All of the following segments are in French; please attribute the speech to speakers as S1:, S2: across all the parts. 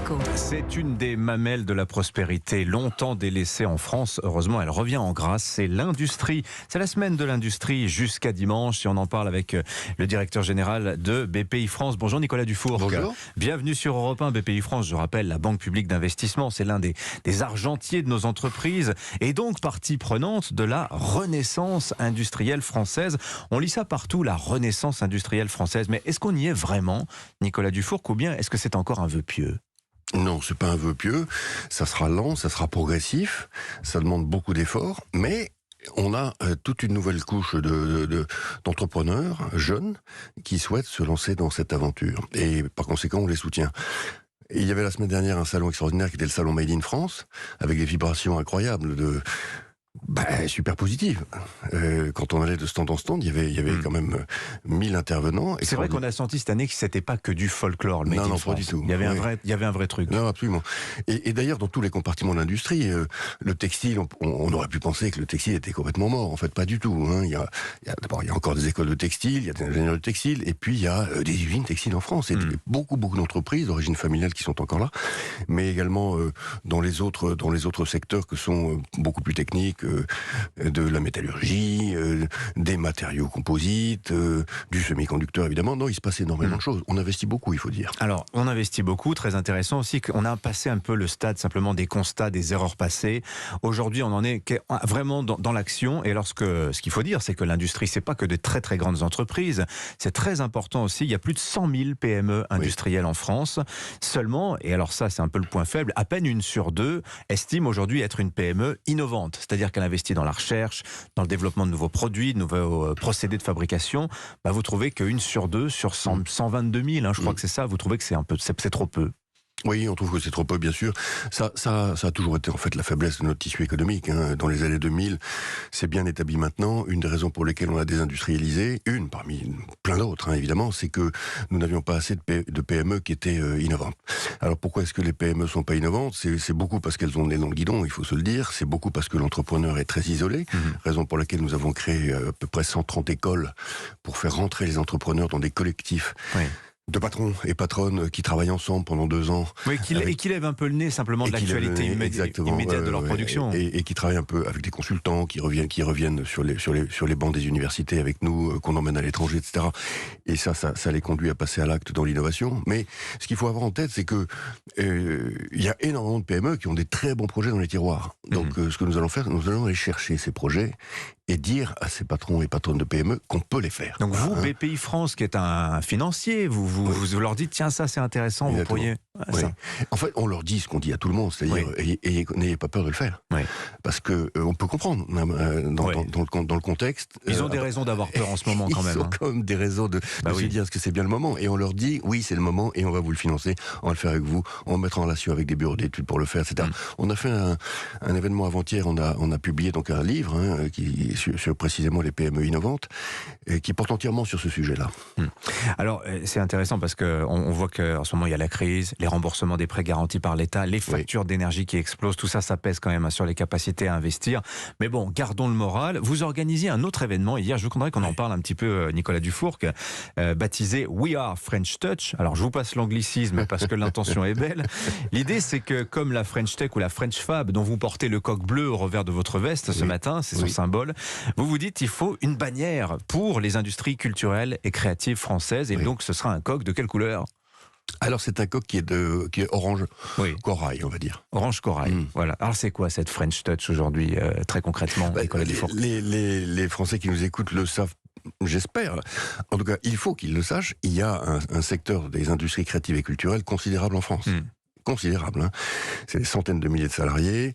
S1: Échos.
S2: C'est une des mamelles de la prospérité, longtemps délaissée en France. Heureusement, elle revient en grâce. C'est l'industrie. C'est la semaine de l'industrie jusqu'à dimanche. Et on en parle avec le directeur général de BPI France. Bonjour Nicolas Dufourcq.
S3: Bonjour.
S2: Bienvenue sur Europe 1. BPI France, je rappelle, la banque publique d'investissement. C'est l'un des argentiers de nos entreprises. Et donc partie prenante de la renaissance industrielle française. On lit ça partout, la renaissance industrielle française. Mais est-ce qu'on y est vraiment, Nicolas Dufourcq, ou bien est-ce que c'est encore un vœu pieux ?
S3: Non, c'est pas un vœu pieux. Ça sera lent, ça sera progressif. Ça demande beaucoup d'efforts, mais on a toute une nouvelle couche d'entrepreneurs jeunes qui souhaitent se lancer dans cette aventure. Et par conséquent, on les soutient. Et il y avait la semaine dernière un salon extraordinaire qui était le salon Made in France, avec des vibrations incroyables super positive. Quand on allait de stand en stand, il y avait quand même 1000 intervenants.
S2: C'est vrai qu'on a senti cette année que c'était pas que du folklore. Le Made in
S3: Non,
S2: France.
S3: pas du tout.
S2: Il y avait un vrai truc.
S3: Non, absolument. Et d'ailleurs, dans tous les compartiments de l'industrie, le textile, on aurait pu penser que le textile était complètement mort. En fait, pas du tout. D'abord, il y a encore des écoles de textile, il y a des ingénieurs de textile, et puis il y a des usines textiles en France. Et beaucoup d'entreprises d'origine familiale qui sont encore là, mais également dans les autres secteurs que sont beaucoup plus techniques, de la métallurgie, des matériaux composites, du semi-conducteur évidemment. Non, il se passe énormément de choses. On investit beaucoup, il faut dire.
S2: Alors, on investit beaucoup, très intéressant aussi qu'on a passé un peu le stade simplement des constats, des erreurs passées. Aujourd'hui, on en est vraiment dans l'action. Et ce qu'il faut dire, c'est que l'industrie, c'est pas que de très très grandes entreprises. C'est très important aussi. Il y a plus de 100 000 PME industrielles en France. Seulement, et alors ça, c'est un peu le point faible, à peine 1 sur 2 estime aujourd'hui être une PME innovante. C'est-à-dire qu'elle investit dans la recherche, dans le développement de nouveaux produits, de nouveaux procédés de fabrication. Vous trouvez que 1 sur 2 sur 122 000, je crois que c'est ça, vous trouvez que c'est trop peu.
S3: Oui, on trouve que c'est trop peu, bien sûr. Ça a toujours été en fait la faiblesse de notre tissu économique. Dans les années 2000, c'est bien établi maintenant. Une des raisons pour lesquelles on a désindustrialisé, une parmi plein d'autres, évidemment, c'est que nous n'avions pas assez de PME qui étaient innovantes. Alors pourquoi est-ce que les PME sont pas innovantes ? C'est beaucoup parce qu'elles ont le nez dans le guidon, il faut se le dire. C'est beaucoup parce que l'entrepreneur est très isolé. Raison pour laquelle nous avons créé à peu près 130 écoles pour faire rentrer les entrepreneurs dans des collectifs. Oui. De patrons et patronnes qui travaillent ensemble pendant 2 ans.
S2: Oui, qui lèvent un peu le nez simplement de l'actualité immédiate de leur production.
S3: Et qui travaillent un peu avec des consultants, qui reviennent sur les bancs des universités avec nous, qu'on emmène à l'étranger, etc. Et ça les conduit à passer à l'acte dans l'innovation. Mais ce qu'il faut avoir en tête, c'est que il y a énormément de PME qui ont des très bons projets dans les tiroirs. Donc ce que nous allons faire, nous allons aller chercher ces projets et dire à ces patrons et patronnes de PME qu'on peut les faire.
S2: Donc vous, BPI France, qui est un financier, vous leur dites, tiens, ça c'est intéressant, vous pourriez...
S3: Oui. En fait, on leur dit ce qu'on dit à tout le monde, c'est-à-dire, n'ayez pas peur de le faire. Oui. Parce que on peut comprendre, dans le contexte...
S2: Ils ont des raisons d'avoir peur en ce moment, quand même.
S3: Ils ont quand même des raisons de se dire, est-ce que c'est bien le moment ? Et on leur dit, oui, c'est le moment, et on va vous le financer, on va le faire avec vous, on va mettre en relation avec des bureaux d'études pour le faire, etc. On a fait un événement avant-hier, on a publié donc un livre, sur précisément les PME innovantes, qui porte entièrement sur ce sujet-là.
S2: Alors, c'est intéressant parce qu'on voit qu'en ce moment, il y a la crise, les remboursements des prêts garantis par l'État, les factures d'énergie qui explosent, tout ça, ça pèse quand même sur les capacités à investir. Mais bon, gardons le moral. Vous organisiez un autre événement hier, je voudrais qu'on en parle un petit peu, Nicolas Dufourcq, baptisé We Are French Touch. Alors, je vous passe l'anglicisme parce que l'intention est belle. L'idée, c'est que comme la French Tech ou la French Fab, dont vous portez le coq bleu au revers de votre veste ce matin, c'est son symbole, vous vous dites il faut une bannière pour les industries culturelles et créatives françaises. Et donc, ce sera un coq de quelle couleur ?
S3: Alors c'est un coq qui est orange corail, on va dire.
S2: Orange corail, voilà. Alors c'est quoi cette French Touch aujourd'hui, très concrètement, Nicolas Dufourcq ?
S3: Les Français qui nous écoutent le savent, j'espère. En tout cas, il faut qu'ils le sachent. Il y a un secteur des industries créatives et culturelles considérable en France. Considérable. C'est des centaines de milliers de salariés.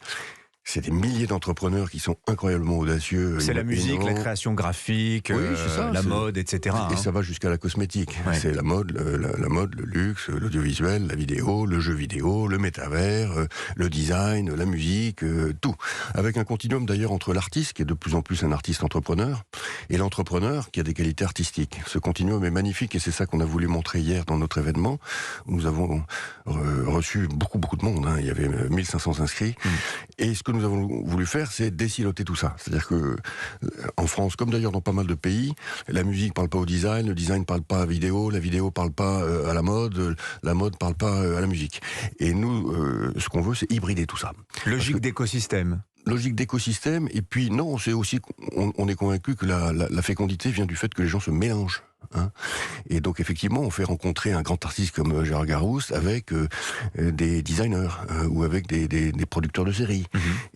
S3: C'est des milliers d'entrepreneurs qui sont incroyablement audacieux.
S2: C'est la musique, la création graphique, la mode, etc.
S3: Et ça va jusqu'à la cosmétique. Ouais. C'est la mode, le luxe, l'audiovisuel, la vidéo, le jeu vidéo, le métavers, le design, la musique, tout. Avec un continuum d'ailleurs entre l'artiste, qui est de plus en plus un artiste entrepreneur, et l'entrepreneur, qui a des qualités artistiques. Ce continuum est magnifique et c'est ça qu'on a voulu montrer hier dans notre événement, où nous avons reçu beaucoup de monde. Il y avait 1500 inscrits. Et ce que que nous avons voulu faire, c'est désiloter tout ça. C'est-à-dire que en France, comme d'ailleurs dans pas mal de pays, la musique parle pas au design, le design parle pas à la vidéo parle pas à la mode parle pas à la musique. Et nous, ce qu'on veut, c'est hybrider tout ça.
S2: Logique d'écosystème.
S3: Logique d'écosystème, et puis non, c'est aussi, on est convaincu que la fécondité vient du fait que les gens se mélangent. Hein. Et donc effectivement, on fait rencontrer un grand artiste comme Gérard Garouste avec des designers ou avec des producteurs de séries.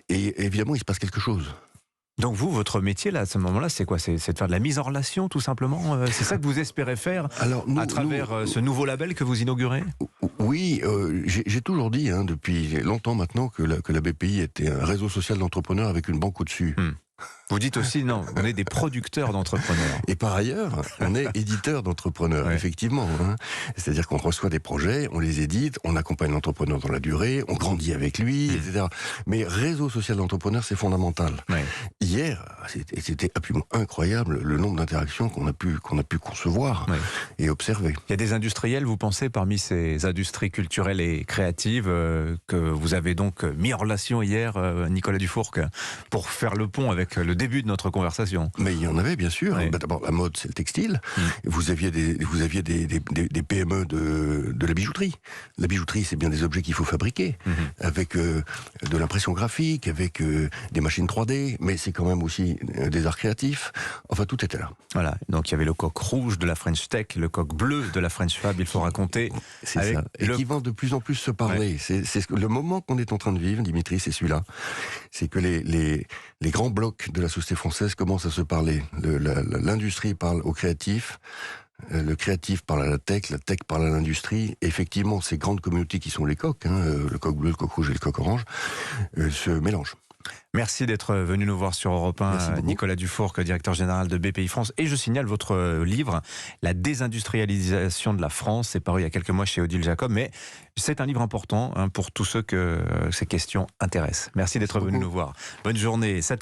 S3: Et évidemment, il se passe quelque chose.
S2: Donc vous, votre métier là, à ce moment-là, c'est quoi? C'est de faire de la mise en relation, tout simplement. C'est ça que vous espérez faire à travers ce nouveau label que vous inaugurez?
S3: Oui, j'ai toujours dit, depuis longtemps maintenant, que la BPI était un réseau social d'entrepreneurs avec une banque au-dessus.
S2: Vous dites aussi, non, on est des producteurs d'entrepreneurs.
S3: Et par ailleurs, on est éditeur d'entrepreneurs, effectivement. C'est-à-dire qu'on reçoit des projets, on les édite, on accompagne l'entrepreneur dans la durée, on grandit avec lui, etc. Mais réseau social d'entrepreneurs, c'est fondamental. Hier, c'était absolument incroyable le nombre d'interactions qu'on a pu concevoir et observer.
S2: Il y a des industriels, vous pensez, parmi ces industries culturelles et créatives que vous avez donc mis en relation hier, Nicolas Dufourcq, pour faire le pont avec le début de notre conversation.
S3: Mais il y en avait, bien sûr. D'abord, la mode, c'est le textile. Vous aviez des PME de la bijouterie. La bijouterie, c'est bien des objets qu'il faut fabriquer, avec de l'impression graphique, avec des machines 3D, mais c'est quand même aussi des arts créatifs. Enfin, tout était là.
S2: Voilà, donc il y avait le coq rouge de la French Tech, le coq bleu de la French Fab, il faut raconter.
S3: C'est ça. Et qui vont de plus en plus se parler. C'est le moment qu'on est en train de vivre, Dimitri, c'est celui-là. C'est que les grands blocs de la société française commencent à se parler. L'industrie parle au créatif, le créatif parle à la tech parle à l'industrie. Effectivement, ces grandes communautés qui sont les coqs, le coq bleu, le coq rouge et le coq orange, se mélangent.
S2: Merci d'être venu nous voir sur Europe 1, Nicolas Dufourcq, directeur général de BPI France. Et je signale votre livre, La désindustrialisation de la France. C'est paru il y a quelques mois chez Odile Jacob, mais c'est un livre important pour tous ceux que ces questions intéressent. Merci d'être venu nous voir. Bonne journée. 7h